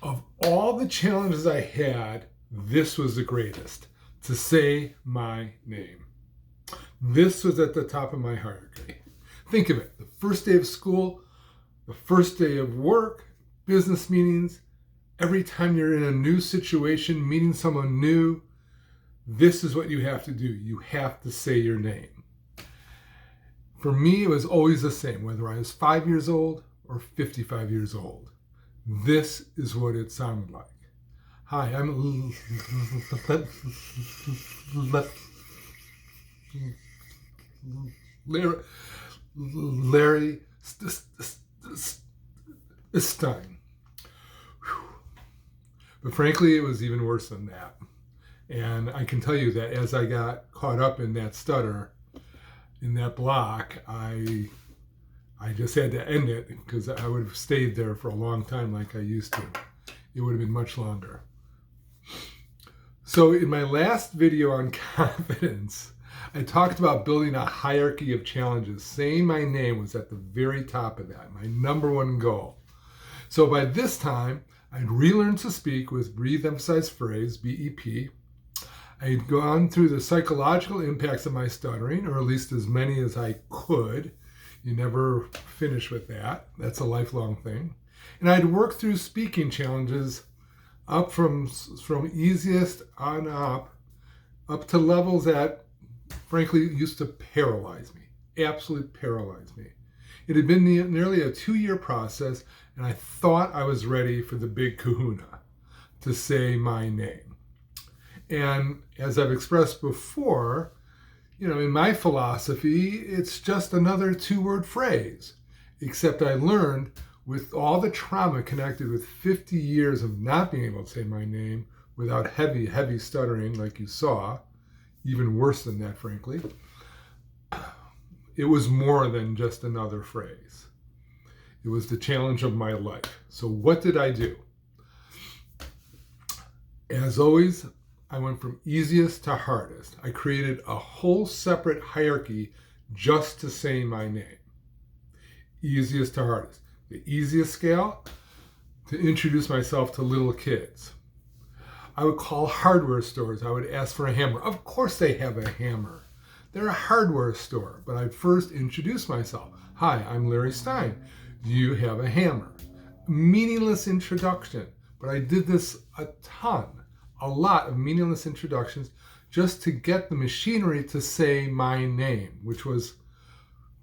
Of all the challenges I had, this was the greatest, to say my name. This was at the top of my hierarchy. Think of it, the first day of school, the first day of work, business meetings, every time you're in a new situation, meeting someone new, this is what you have to do. You have to say your name. For me, it was always the same, whether I was 5 years old or 55 years old. This is what it sounded like. Hi, I'm Larry Stein. But frankly, it was even worse than that. And I can tell you that as I got caught up in that stutter, in that block, I just had to end it because I would have stayed there for a long time like I used to. It would have been much longer. So in my last video on confidence, I talked about building a hierarchy of challenges. Saying my name was at the very top of that, my number one goal. So by this time, I'd relearned to speak with breathe, emphasize, phrase, BEP. I had gone through the psychological impacts of my stuttering, or at least as many as I could. You never finish with that. That's a lifelong thing. And I'd worked through speaking challenges up from easiest on up to levels that, frankly, used to paralyze me, absolutely paralyze me. It had been nearly a 2-year process, and I thought I was ready for the big kahuna, to say my name. And as I've expressed before, in my philosophy, it's just another 2-word phrase, except I learned with all the trauma connected with 50 years of not being able to say my name without heavy stuttering like you saw, even worse than that, frankly, it was more than just another phrase. It was the challenge of my life. So what did I do? As always, I went from easiest to hardest. I created a whole separate hierarchy just to say my name. Easiest to hardest. The easiest scale, to introduce myself to little kids. I would call hardware stores. I would ask for a hammer. Of course they have a hammer. They're a hardware store, but I'd first introduce myself. Hi, I'm Larry Stein. Do you have a hammer? Meaningless introduction, but I did this a lot of meaningless introductions just to get the machinery to say my name, which was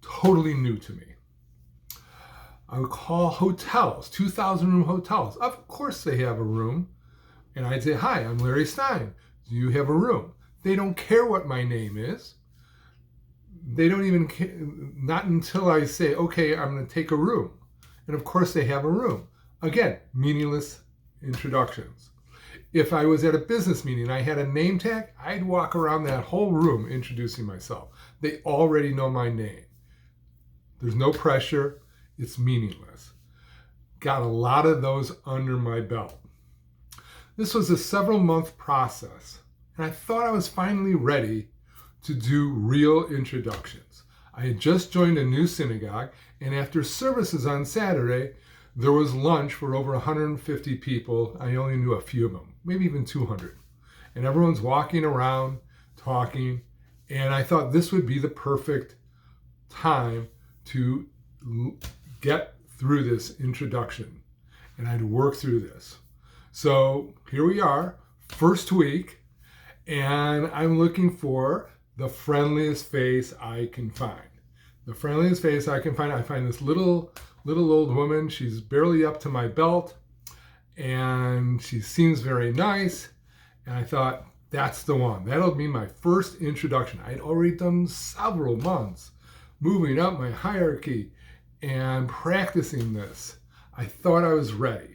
totally new to me. I would call hotels, 2,000-room hotels. Of course they have a room. And I'd say, hi, I'm Larry Stein. Do you have a room? They don't care what my name is. They don't even care, not until I say, okay, I'm going to take a room. And of course they have a room. Again, meaningless introductions. If I was at a business meeting and I had a name tag, I'd walk around that whole room introducing myself. They already know my name. There's no pressure. It's meaningless. Got a lot of those under my belt. This was a several-month process, and I thought I was finally ready to do real introductions. I had just joined a new synagogue, and after services on Saturday, there was lunch for over 150 people. I only knew a few of them, maybe even 200. And everyone's walking around, talking, and I thought this would be the perfect time to get through this introduction, and I'd work through this. So here we are, first week, and I'm looking for the friendliest face I can find. The friendliest face I can find, I find this little old woman. She's barely up to my belt, and she seems very nice, and I thought, that's the one. That'll be my first introduction. I'd already done several months moving up my hierarchy and practicing this. I thought I was ready.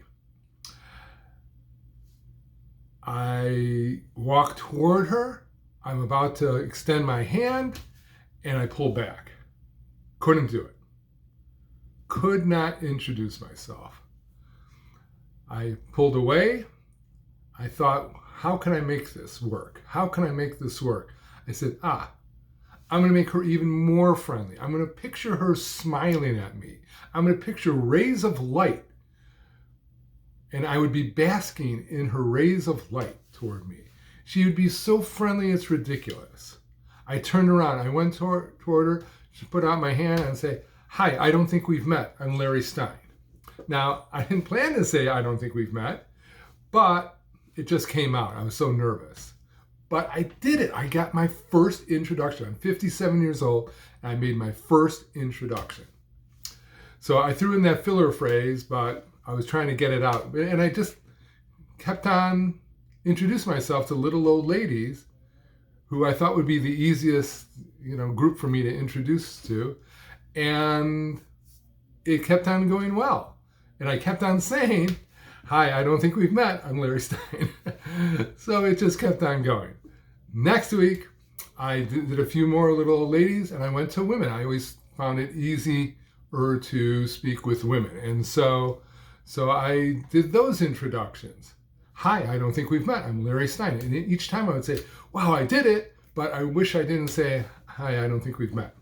I walk toward her. I'm about to extend my hand, and I pull back. Couldn't do it. Could not introduce myself. I pulled away. I thought, how can I make this work? How can I make this work? I said, I'm going to make her even more friendly. I'm going to picture her smiling at me. I'm going to picture rays of light and I would be basking in her rays of light toward me. She would be so friendly, it's ridiculous. I turned around, I went toward her, she put out my hand and say, "Hi, I don't think we've met. I'm Larry Stein." Now, I didn't plan to say I don't think we've met, but it just came out. I was so nervous. But I did it. I got my first introduction. I'm 57 years old, and I made my first introduction. So I threw in that filler phrase, but I was trying to get it out. And I just kept on introducing myself to little old ladies who I thought would be the easiest, group for me to introduce to. And it kept on going well. And I kept on saying, "Hi, I don't think we've met. I'm Larry Stein." So it just kept on going. Next week, I did a few more little old ladies, and I went to women. I always found it easier to speak with women. And so I did those introductions. "Hi, I don't think we've met. I'm Larry Stein." And each time I would say, "Wow, I did it, but I wish I didn't say, 'Hi, I don't think we've met.'"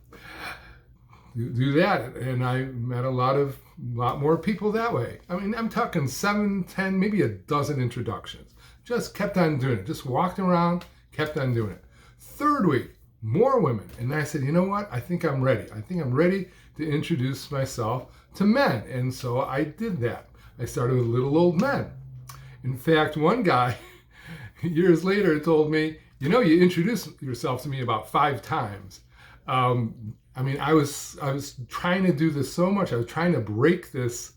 Do that, and I met a lot more people that way. I mean, I'm talking 7, 10, maybe a dozen introductions. Just kept on doing it. Just walked around, kept on doing it. Third week, more women. And then I said, "You know what? I think I'm ready. I think I'm ready to introduce myself to men." And so I did that. I started with little old men. In fact, one guy, years later, told me, "You introduced yourself to me about 5 times." I was trying to do this so much. I was trying to break this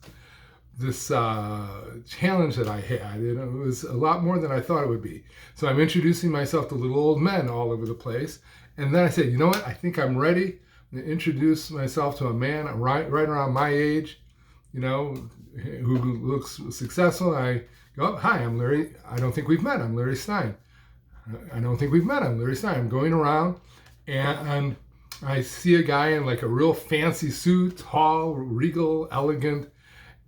challenge that I had. It was a lot more than I thought it would be. So I'm introducing myself to little old men all over the place. And then I said, "You know what? I think I'm ready to introduce myself to a man right around my age, who looks successful." I go, "Hi, I'm Larry. I don't think we've met. I'm Larry Stein. I don't think we've met. I'm Larry Stein." I'm going around, and I see a guy in like a real fancy suit, tall, regal, elegant,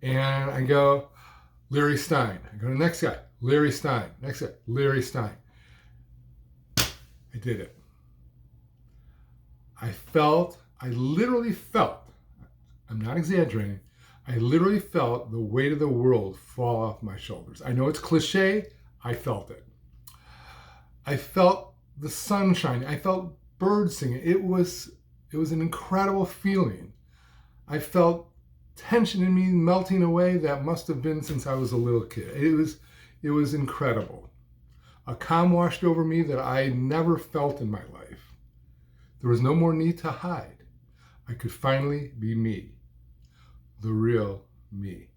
and I go, "Larry Stein." I go to the next guy, "Larry Stein." Next guy, "Larry Stein." I did it. I literally felt, I'm not exaggerating, I literally felt the weight of the world fall off my shoulders. I know it's cliche, I felt it. I felt the sunshine. I felt birds singing. It was an incredible feeling. I felt tension in me melting away that must have been since I was a little kid. It was incredible. A calm washed over me that I never felt in my life. There was no more need to hide. I could finally be me, the real me.